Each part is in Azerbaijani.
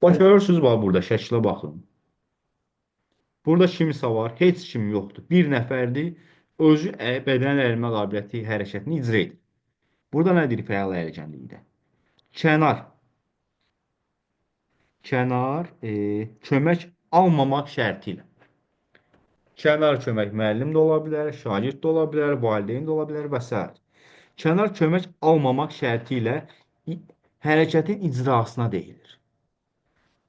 Başarırsınız bax burada şəklə baxın. Burada kimsə var, heç kim yoxdur. Bir nəfərdir, özü bədən əyilmə qabiliyyəti hərəkətini icra edir. Burada nədir fəal əyiləcənlikdə? Kənar, kömək almamaq şərti ilə. Kənar kömək müəllim də ola bilər, şagird də ola bilər, valideyn də ola bilər və s. Kənar kömək almamaq şərti ilə hərəkətin icrasına deyilir.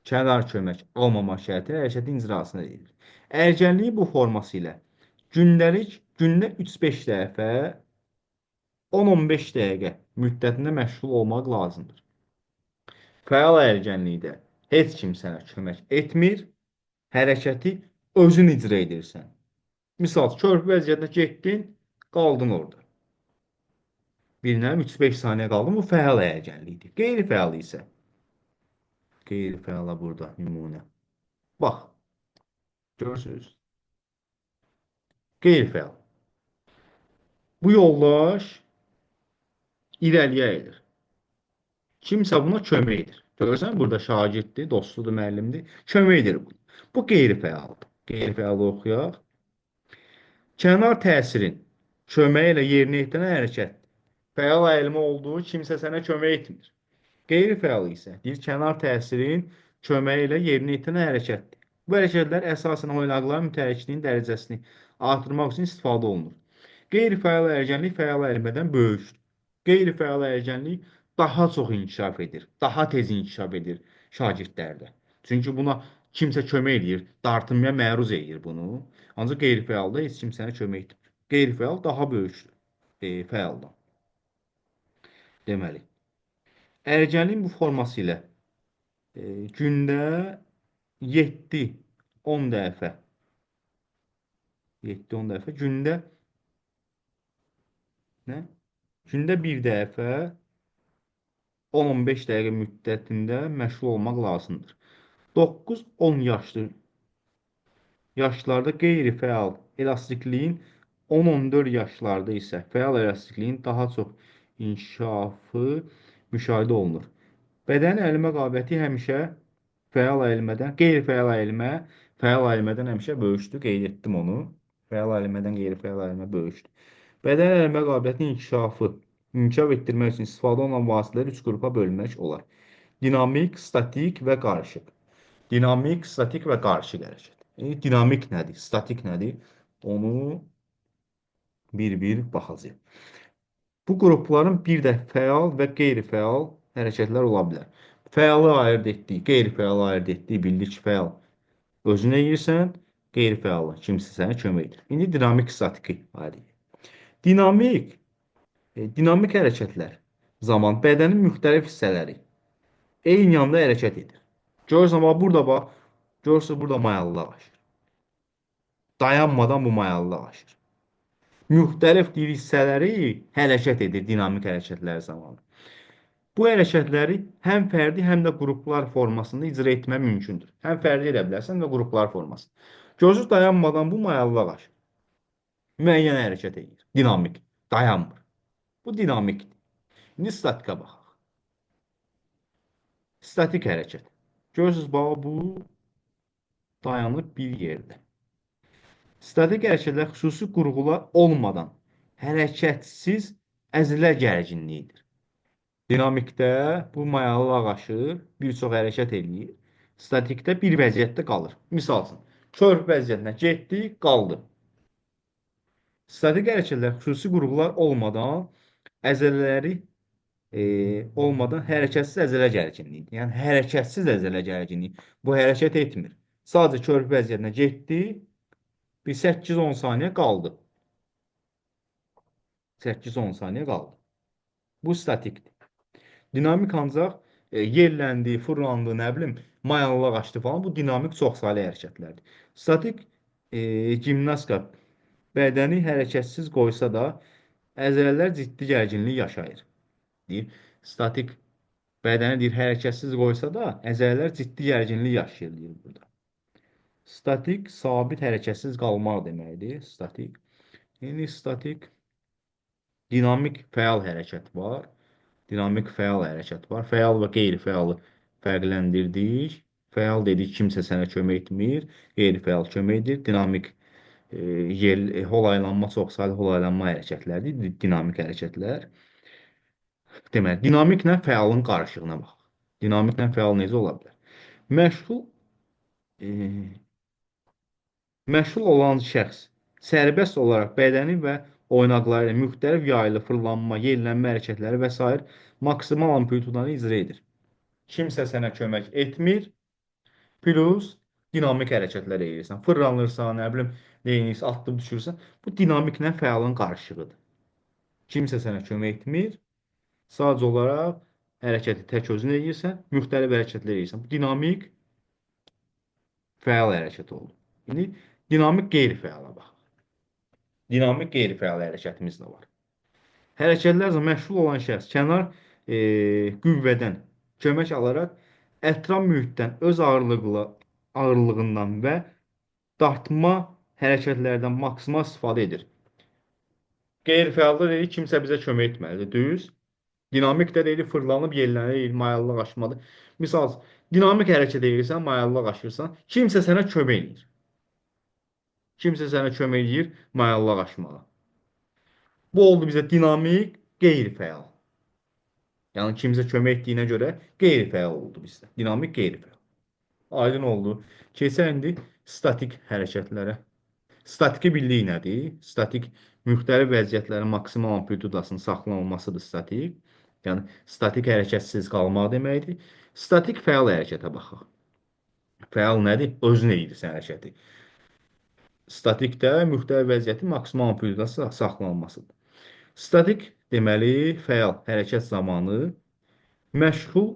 Kənar kömək almamaq şərti ilə hərəkətin icrasına deyilir. Ərgənliyi bu forması ilə gündə 3-5 dəfə 10-15 dəqiqə müddətində məşğul olmaq lazımdır. Fəal ərgənlikdə heç kim sənə kömək etmir, hərəkəti özün icra edirsən. Misal, körpü vəziyyətdə getdin, qaldın orada. Birinə 3-5 saniyə qaldın, bu fəal əyəcənlikdir. Qeyri-fəal isə, qeyri-fəala burada nümunə. Bax, görürsünüz? Qeyri-fəal. Bu yoldaş irəliyə edir. Kimsə buna kömək edir. Görürsən, burada şagirddir, dostudur, müəllimdir. Kömək edir bu. Bu qeyri-fəaldır. Qeyri-fəalı oxuyaq. Kənar təsirin köməyi ilə yerinə yetirən hərəkət. Fəal əyilmə olduğu kimsə sənə kömək etmir. Qeyri-fəal isə deyir, kənar təsirin köməyi ilə yerinə yetirən hərəkətdir. Bu hərəkətlər əsasən oynaqların mütərəkkizliyinin dərəcəsini artırmaq üçün istifadə olunur. Qeyri-fəal əyilgənlik fəal əyilmədən böyükdür. Qeyri-fəal əyilgənlik daha çox inkişaf edir, daha tez inkişaf edir şagirdlərdə. Çünki buna kimsə kömək edir, dartınmaya məruz edir bunu. Ancaq qeyri-fəalda heç kim sənə kömək etmir. Qeyri-fəal daha böyükdür fəaldan. Deməli, ərgənliyin bu forması ilə gündə 7-10 dəfə 7-10 dəfə nə? Gündə bir dəfə 10-15 dəqiqə müddətində məşğul olmaq lazımdır. 9-10 yaşlarda qeyri-fəal elastikliyin 10-14 yaşlarda isə fəal elastikliyin daha çox inkişafı müşahidə olunur. Bədən əyilmə qabiliyyəti həmişə fəal əyilmədən, qeyri-fəal əyilmə, fəal əyilmədən həmişə böyükdür. Qeyd etdim onu. Fəal əyilmədən qeyri-fəal əyilmə böyükdür. Bədən əyilmə qabiliyyətinin inkişaf etdirmək üçün istifadə olunan vasitələri 3 qrupa bölmək olar. Dinamik, statik və qarışıq. Dinamik, statik və qarışıq hərəkət. Dinamik nədir? Statik nədir? Onu bir-bir baxacağıq. Bu qrupların bir də fəal və qeyri-fəal hərəkətlər ola bilər. Fəalı ayırd etdik, qeyri-fəalı ayırd etdik, bildik ki, fəal özünə yeyirsən, qeyri-fəalı kimsə sənə kömək edir. İndi dinamik, statiki ayırd edirik. Dinamik hərəkətlər zaman bədənin müxtəlif hissələri eyni anda hərəkət edir. Görürsən, bax, görürsünüz, burada mayallıq aşır. Dayanmadan bu mayallıq aşır. Müxtəlif hissələri hərəkət edir dinamik hərəkətlər zamanı. Bu hərəkətləri həm fərdi, həm də qruplar formasında icra etmək mümkündür. Həm fərdi edə bilərsən və qruplar formasında. Görürsünüz, dayanmadan bu mayallıq aşır. Müəyyən hərəkət edir. Dinamik. Dayanmır. Bu dinamikdir. İndi statika baxaq. Statik hərəkət. Görürsünüz, bax, bu dayanıb bir yerdə. Statik hərəkətlər xüsusi qurğular olmadan hərəkətsiz əzilə gərginliyidir. Dinamikdə bu mayallıq aşır, bir çox hərəkət eləyir. Statikdə bir vəziyyətdə qalır. Misal üçün, körpü vəziyyətinə getdi, qaldı. Statik hərəkətlər xüsusi qurğular olmadan əzələləri olmadan hərəkətsiz əzələ gərginliyidir. Yəni, hərəkətsiz əzələ gərginliyi. Bu hərəkət etmir. Sadəcə körpü vəziyyətinə getdi, bir 8-10 saniyə qaldı. 8-10 saniyə qaldı. Bu statikdir. Dinamik ancaq yerləndi, fırlandı, nə bilim, mayallıq açdı falan. Bu dinamik çoxsaylı hərəkətlərdir. Statik gimnastika bədəni hərəkətsiz qoysa da, əzələlər ciddi gərginlik yaşayır. Deyir, statik bədəni deyir, hərəkətsiz qoysa da, əzələlər ciddi gərginlik yaşayır, deyir burada. Statik, sabit hərəkətsiz qalmaq deməkdir. Statik. Yəni, statik, dinamik fəal hərəkət var. Dinamik fəal hərəkət var. Fəal və qeyri-fəalı fərqləndirdik. Fəal dedik, kimsə sənə kömək etmir. Qeyri-fəal kömək edir. Dinamik holaylanma, çoxsaylı holaylanma hərəkətləridir. Dinamik hərəkətlər. Deməli, dinamiklə fəalın qarışığına bax. Dinamiklə fəal necə ola bilər? Məşğul e, məşğul olan şəxs sərbəst olaraq bədəni və oynaqları ilə müxtəlif yaylı fırlanma, yellənmə hərəkətləri və s. maksimal amplitudanı icra edir. Kimsə sənə kömək etmir, plus dinamik hərəkətlər edirsən. Fırlanırsan, nə bilim, neyinirsən, atıb düşürsən. Bu dinamiklə fəalın qarışığıdır. Kimsə sənə kömək etmir, sadəcə olaraq hərəkəti tək özün edirsən, müxtəlif hərəkətlər edirsən. Bu dinamik fəal hərəkət oldu. İndi dinamik qeyri-fəala bax. Dinamik qeyri-fəal hərəkətimiz də var. Hərəkətlərlə məşğul olan şəxs kənar qüvvədən kömək alaraq ətraf mühitdən öz ağırlığından və dartma hərəkətlərdən maksimal istifadə edir. Qeyri-fəalda deyir, kimsə bizə kömək etməlidir, düz. Dinamikdə deyir, fırlanıb, yellənir, mayallıq aşmadır. Misal, dinamik hərəkət edirsən, mayallıq aşırsan, kimsə sənə kömək edir. Kimsə sənə kömək edir, mayallıq aşmağa. Bu oldu bizə dinamik, qeyri-fəal. Yəni kimsə kömək etdiyinə görə qeyri-fəal oldu bizdə. Dinamik, qeyri-fəal. Aydın oldu. Keçək indi statik hərəkətlərə. Statiki bildiyi nədir? Statik müxtəlif vəziyyətlərin maksimal amplitudasının saxlanılmasıdır statik. Yəni statik hərəkətsiz qalmaq deməkdir. Statik fəal hərəkətə baxaq. Fəal nədir? Özün edirsən hərəkəti. Statikdə müxtəlif vəziyyətin maksimal amplitudası saxlanılmasıdır. Statik deməli fəal hərəkət zamanı məşğul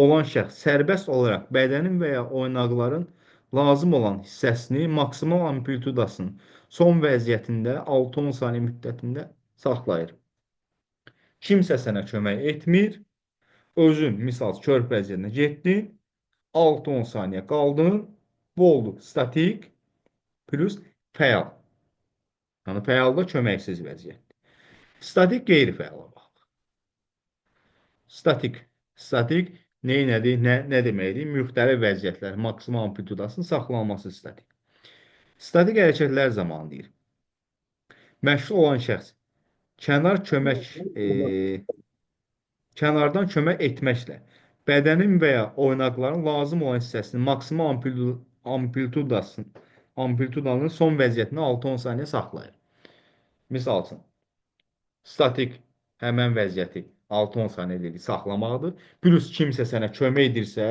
olan şəxs sərbəst olaraq bədənin və ya oynaqların lazım olan hissəsini maksimal amplitudasının son vəziyyətində 6-10 saniyə müddətində saxlayır. Kimsə sənə kömək etmir, özün misal körp vəziyyətinə getdin, 6-10 saniyə qaldın, bu oldu statik plus fəal. Yəni fəalda köməksiz vəziyyətdir. Statik qeyri-fəala bax. Statik nədir? Nə deməkdir? Müxtəlif vəziyyətlər, maksimal amplitudasının saxlanılması statik. Statik hərəkətlər zamanı deyir. Məşğul olan şəxs kənardan kömək etməklə bədənin və ya oynaqların lazım olan hissəsinin maksimal amplitudanın son vəziyyətini 6-10 saniyə saxlayır. Misal üçün, statik həmən vəziyyəti 6-10 saniyə saxlamaqdır. Plus kimsə sənə kömək edirsə,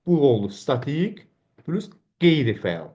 bu oldu statik plus qeyri-fəal.